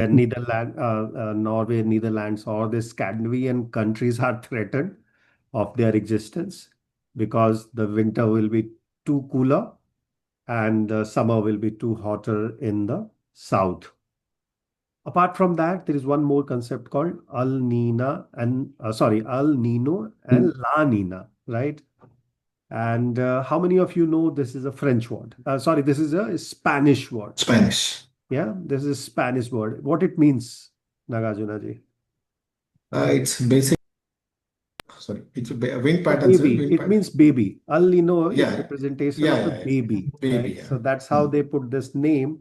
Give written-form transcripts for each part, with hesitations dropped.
Norway, Netherlands, or the Scandinavian countries are threatened of their existence because the winter will be too cooler and the summer will be too hotter in the south. Apart from that, there is one more concept called El Nino and La Nina, right? And how many of you know this is a French word? Sorry, this is a Spanish word. Spanish. Yeah, this is Spanish word. What it means, Nagarjuna ji? It's basic. Sorry, it's a wind A pattern, sir. baby. Wind It pattern. means baby. Al Nino is Yeah, representation yeah, of a yeah, yeah. baby, Baby. right? Yeah. So that's how Hmm. they put this name,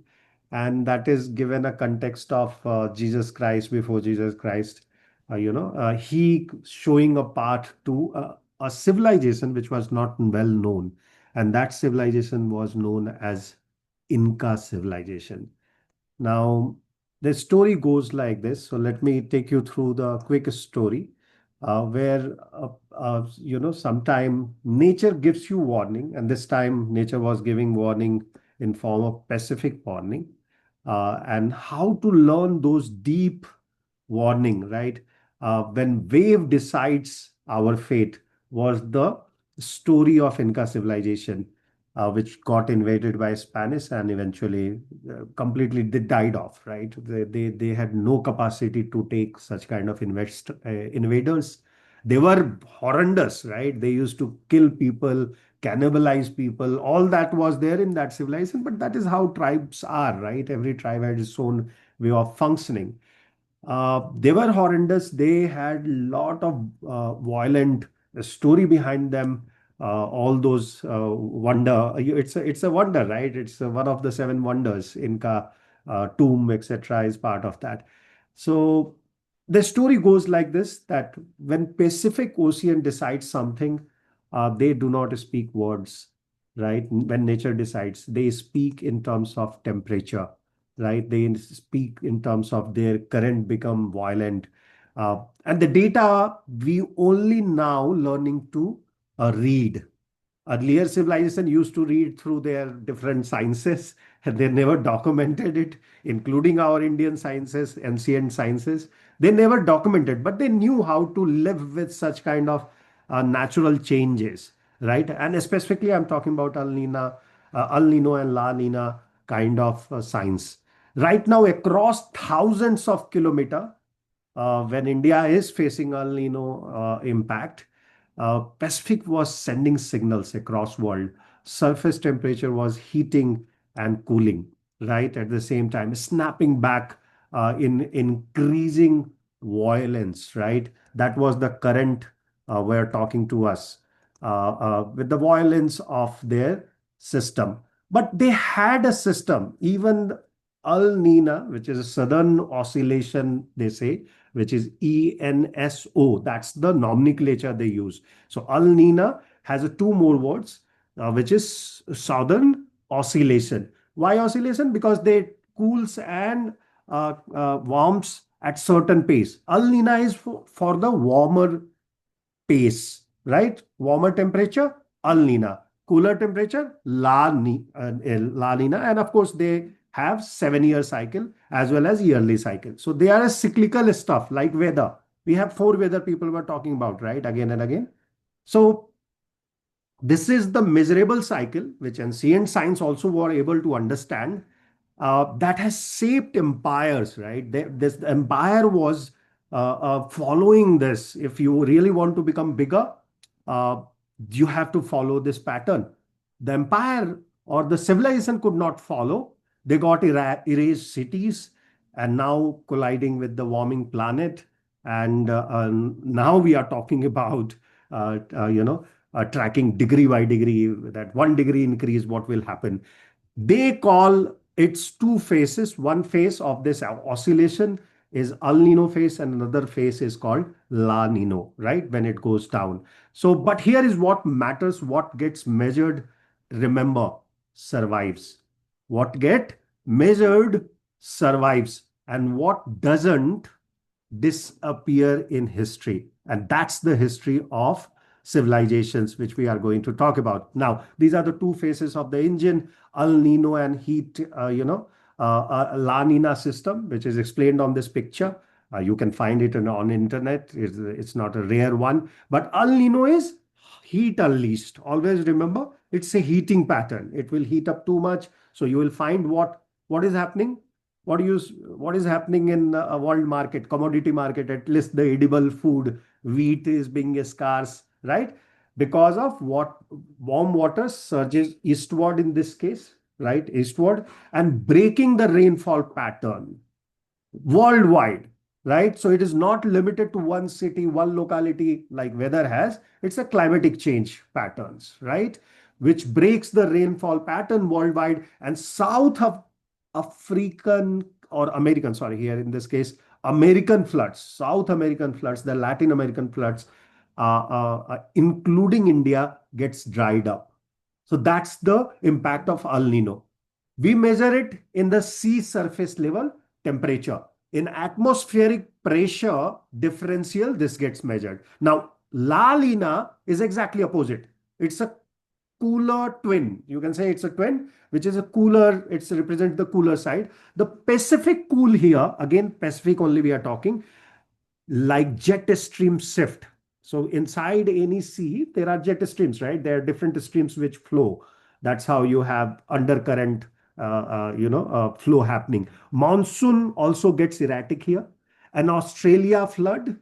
and that is given a context of Jesus Christ before Jesus Christ. He showing a path to a civilization which was not well known, and that civilization was known as Inca civilization. Now, the story goes like this. So let me take you through the quick story where, sometime nature gives you warning, and this time nature was giving warning in form of specific warning, and how to learn those deep warning, right? When wave decides our fate was the story of Inca civilization, which got invaded by Spanish and eventually completely they died off, right? They had no capacity to take such kind of invaders. They were horrendous, right? They used to kill people, cannibalize people. All that was there in that civilization, but that is how tribes are, right? Every tribe had its own way of functioning. They were horrendous. They had a lot of violent story behind them. All those wonder. It's a wonder, right? It's one of the seven wonders. Inca tomb, etc., is part of that. So the story goes like this: that when Pacific Ocean decides something, they do not speak words, right? When nature decides, they speak in terms of temperature, right? They speak in terms of their current become violent. And the data we only now learning to read. Earlier civilization used to read through their different sciences and they never documented it, including our Indian sciences, ancient sciences. They never documented, but they knew how to live with such kind of natural changes, right? And specifically, I'm talking about El Nino and La Nina kind of science. Right now, across thousands of kilometers, when India is facing El Nino impact, Pacific was sending signals across world. Surface temperature was heating and cooling, right? At the same time, snapping back in increasing violence, right? That was the current were talking to us with the violence of their system. But they had a system, even El Nina, which is a southern oscillation, they say, which is ENSO. That's the nomenclature they use. So El Nina has two more words, which is southern oscillation. Why oscillation? Because they cools and warms at certain pace. El Nina is for the warmer pace, right? Warmer temperature, El Nina. Cooler temperature, La Nina. And of course, they have 7 year cycle as well as yearly cycle. So they are a cyclical stuff like weather. We have four weather people were talking about, right? Again and again. So this is the measurable cycle, which ancient science also were able to understand, that has shaped empires, right? This empire was following this. If you really want to become bigger, uh, you have to follow this pattern. The empire or the civilization could not follow. They got erased cities and now colliding with the warming planet. And now we are talking about, tracking degree by degree, that 1 degree increase, what will happen. They call its two phases. One phase of this oscillation is El Nino phase, and another phase is called La Nino, right? When it goes down. So, but here is what matters: what gets measured, remember, survives. What get measured survives, and what doesn't disappear in history. And that's the history of civilizations, which we are going to talk about. Now, these are the two phases of the engine, El Nino and heat, a La Nina system, which is explained on this picture. You can find it on internet. It's not a rare one. But El Nino is heat unleashed. Always remember, it's a heating pattern. It will heat up too much. So you will find what is happening. What is happening in a world market, commodity market, at least the edible food, wheat is being scarce, right? Because of what warm water surges eastward in this case, right? Eastward and breaking the rainfall pattern worldwide, right? So it is not limited to one city, one locality like weather has. It's a climatic change patterns, right? Which breaks the rainfall pattern worldwide and south of African or American, sorry, here in this case, American floods, South American floods, the Latin American floods, including India, gets dried up. So that's the impact of El Nino. We measure it in the sea surface level temperature. In atmospheric pressure differential, this gets measured. Now, La Nina is exactly opposite. It's a cooler twin. You can say it's a twin, which is a cooler, it's represent the cooler side. The Pacific cool here, again, Pacific only we are talking, like jet stream shift. So inside any sea, there are jet streams, right? There are different streams which flow. That's how you have undercurrent, flow happening. Monsoon also gets erratic here. An Australia flood,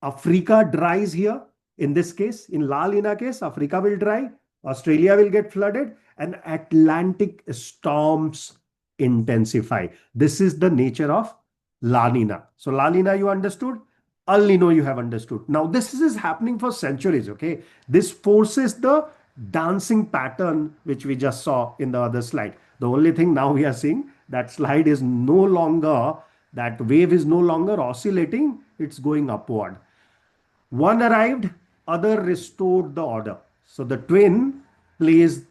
Africa dries here. In this case, in La Nina case, Africa will dry, Australia will get flooded, and Atlantic storms intensify. This is the nature of La Nina. So La Nina you understood, El Nino you have understood. Now this is happening for centuries, okay? This forces the dancing pattern which we just saw in the other slide. The only thing now we are seeing that slide is no longer, that wave is no longer oscillating, it's going upward. One arrived, other restored the order. So the twin plays,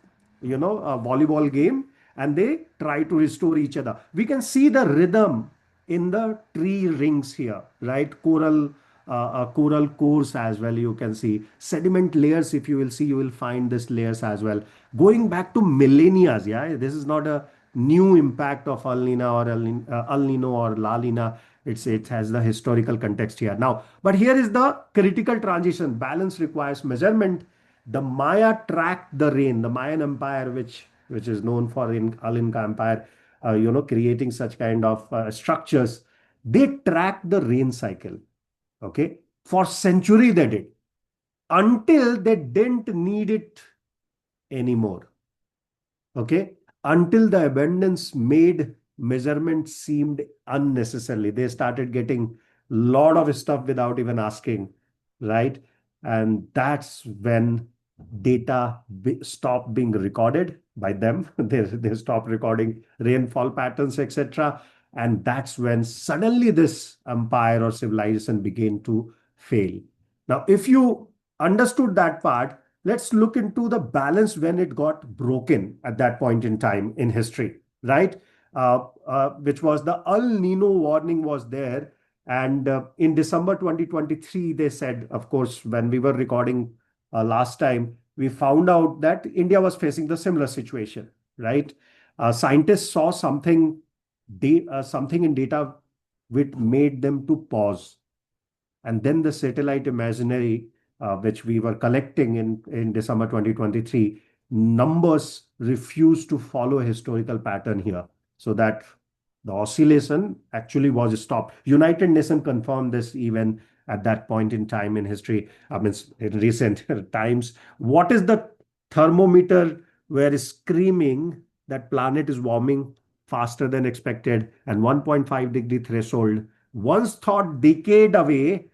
a volleyball game and they try to restore each other. We can see the rhythm in the tree rings here, right? Coral cores as well. You can see sediment layers. If you will see, you will find this layers as well. Going back to millennia, yeah, this is not a new impact of El Nino or El Nino or La Nina. It has the historical context here now. But here is the critical transition. Balance requires measurement. The Maya tracked the rain. The Mayan Empire, which is known for in Al Inca Empire, creating such kind of structures. They tracked the rain cycle. Okay, for century they did until they didn't need it anymore. Okay, until the abundance made measurement seemed unnecessarily. They started getting a lot of stuff without even asking, right? And that's when data stopped being recorded by them. They stopped recording rainfall patterns, etc. And that's when suddenly this empire or civilization began to fail. Now, if you understood that part, let's look into the balance when it got broken at that point in time in history, right? Which was the El Nino warning was there. And in December 2023, they said, of course, when we were recording last time, we found out that India was facing the similar situation, right? Scientists saw something in data which made them to pause. And then the satellite imaginary, which we were collecting in December 2023, numbers refused to follow a historical pattern here. So that the oscillation actually was stopped. United Nations confirmed this even at that point in time in history, I mean, in recent times. What is the thermometer were screaming that planet is warming faster than expected and 1.5-degree threshold once thought decade away,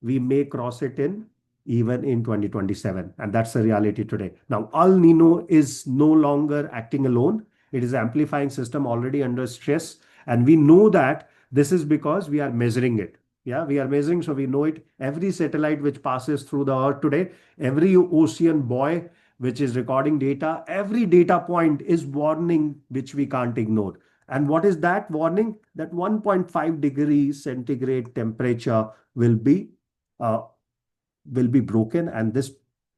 we may cross it in even in 2027. And that's the reality today. Now, El Nino is no longer acting alone. It is amplifying system already under stress. And we know that this is because we are measuring it. Yeah, we are measuring, so we know it. Every satellite which passes through the earth today, every ocean buoy which is recording data, every data point is warning which we can't ignore. And what is that warning? That 1.5 degrees centigrade temperature will be uh, broken, and this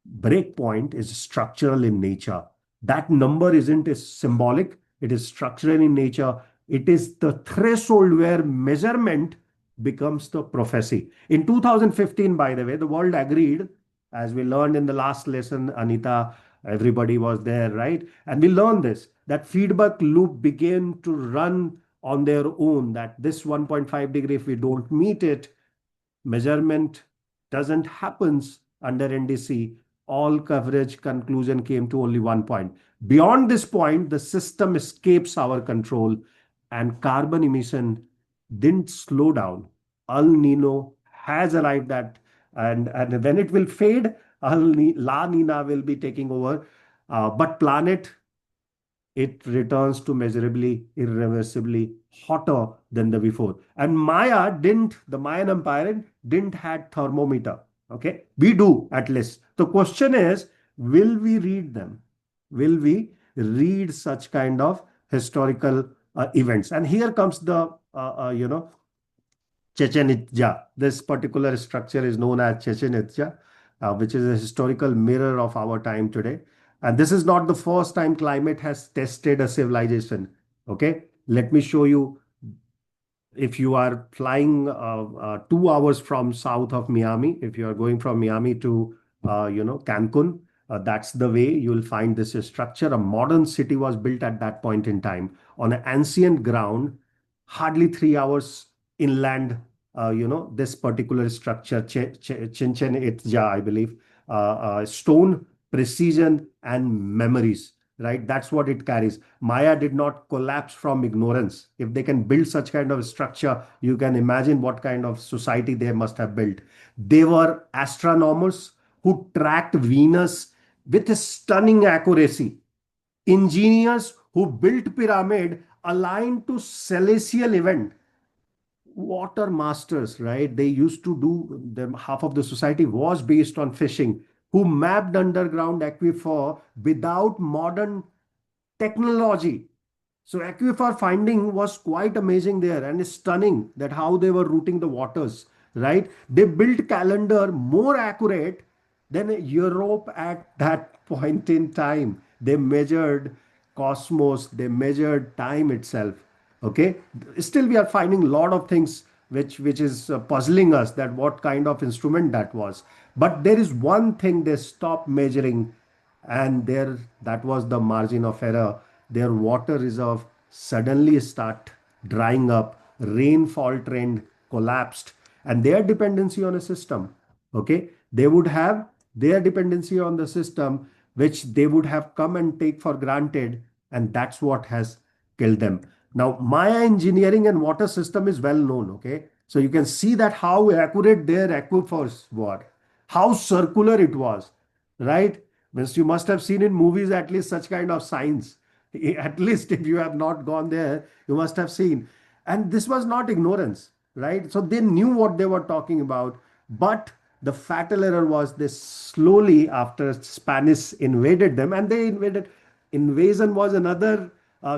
break point is structural in nature. That number isn't symbolic, it is structural in nature. It is the threshold where measurement becomes the prophecy. In 2015, by the way, the world agreed, as we learned in the last lesson, Anita, everybody was there, right? And we learned this, that feedback loop began to run on their own, that this 1.5 degree, if we don't meet it, measurement doesn't happens under NDC. All coverage conclusion came to only 1 point. Beyond this point, the system escapes our control and carbon emission didn't slow down. El Nino has arrived at, and when it will fade, La Nina will be taking over. But planet, it returns to measurably, irreversibly hotter than the before. And the Mayan Empire didn't had thermometer. Okay, we do at least. The question is, will we read them? Will we read such kind of historical events? And here comes the, Chechen Itza. This particular structure is known as Chechen Itza, which is a historical mirror of our time today. And this is not the first time climate has tested a civilization. Okay, let me show you. If you are flying 2 hours from south of Miami, if you are going from Miami to Cancun, that's the way you will find this structure. A modern city was built at that point in time on an ancient ground, hardly 3 hours inland. This particular structure, Chichen Itza, I believe, stone, precision, and memories. Right, that's what it carries. Maya did not collapse from ignorance. If they can build such kind of structure, you can imagine what kind of society they must have built. They were astronomers who tracked Venus with a stunning accuracy. Engineers who built pyramid aligned to celestial event. Water masters, right? They used to do them. Half of the society was based on fishing, who mapped underground aquifer without modern technology. So aquifer finding was quite amazing there and it's stunning that how they were routing the waters, right? They built calendar more accurate than Europe at that point in time. They measured cosmos, they measured time itself. Okay, still we are finding a lot of things which is puzzling us, that what kind of instrument that was. But there is one thing they stopped measuring, and there, that was the margin of error. Their water reserve suddenly start drying up, rainfall trend collapsed, and their dependency on a system, okay, they would have their dependency on the system which they would have come and take for granted, and that's what has killed them. Now Maya engineering and water system is well known. Okay, so you can see that how accurate their aquifers were, how circular it was, right? Means you must have seen in movies at least such kind of signs. At least if you have not gone there, you must have seen. And this was not ignorance, right? So they knew what they were talking about. But the fatal error was they slowly, after Spanish invaded them, and they invaded, invasion was another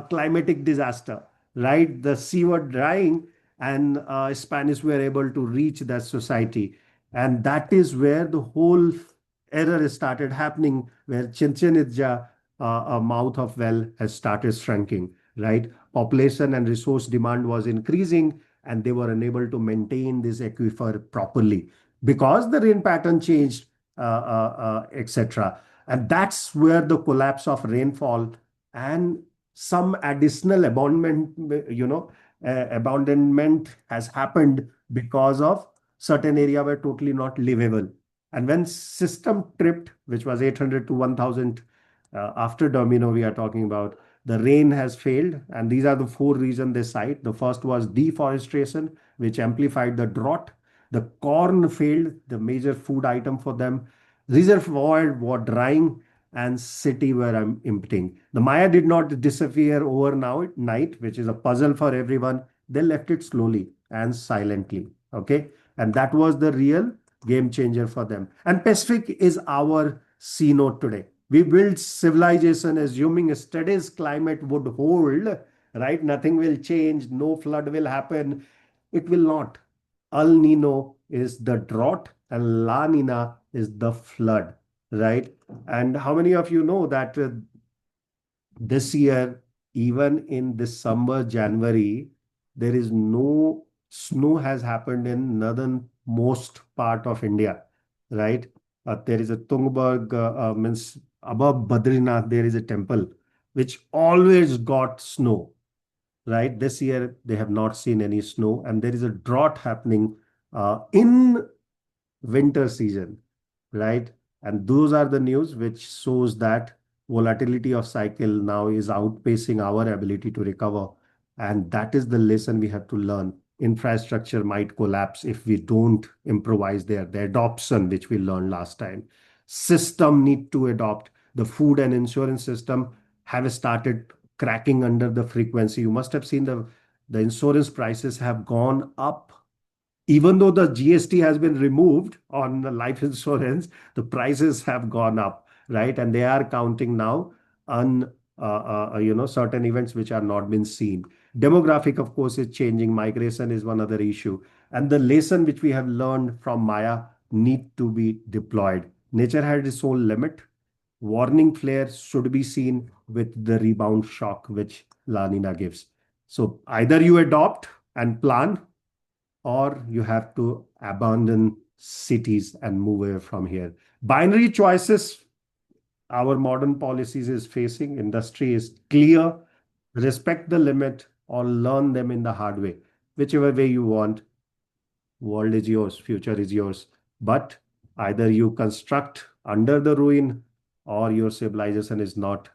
climatic disaster, right? The sea were drying, and Spanish were able to reach that society. And that is where the whole error started happening, where Chichen Itza, a mouth of well, has started shrinking, right? Population and resource demand was increasing, and they were unable to maintain this aquifer properly because the rain pattern changed, etc. And that's where the collapse of rainfall and some additional abandonment has happened because of certain area were totally not livable. And when system tripped, which was 800 to 1000 after Domino, we are talking about, the rain has failed. And these are the four reasons they cite. The first was deforestation, which amplified the drought. The corn failed, the major food item for them. Reservoir were drying and city were emptying. The Maya did not disappear overnight, which is a puzzle for everyone. They left it slowly and silently. Okay. And that was the real game changer for them. And Pacific is our C note today. We built civilization assuming yesterday's climate would hold, right? Nothing will change, no flood will happen. It will not. El Nino is the drought and La Nina is the flood, right? And how many of you know that this year even in December, January, there is no snow has happened in northernmost part of India, right? There is a Tungberg, means above Badrinath, there is a temple which always got snow, right? This year they have not seen any snow, and there is a drought happening in winter season, right? And those are the news which shows that volatility of cycle now is outpacing our ability to recover. And that is the lesson we have to learn. Infrastructure might collapse if we don't improvise there. The adoption, which we learned last time. System need to adopt. The food and insurance system have started cracking under the frequency. You must have seen the insurance prices have gone up. Even though the GST has been removed on the life insurance, the prices have gone up, right? And they are counting now on certain events which are not been seen. Demographic, of course, is changing. Migration is one other issue, and the lesson which we have learned from Maya need to be deployed. Nature had its own limit. Warning flare should be seen with the rebound shock which La Nina gives. So either you adopt and plan, or you have to abandon cities and move away from here. Binary choices, our modern policies is facing. Industry is clear. Respect the limit or learn them in the hard way. Whichever way you want, world is yours, future is yours. But either you construct under the ruin, or your civilization is not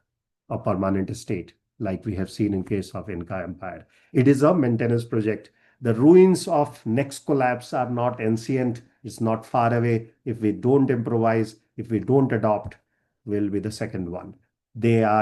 a permanent state, like we have seen in case of Inca Empire. It is a maintenance project. The ruins of next collapse are not ancient. It's not far away. If we don't improvise, if we don't adopt, will be the second one. They are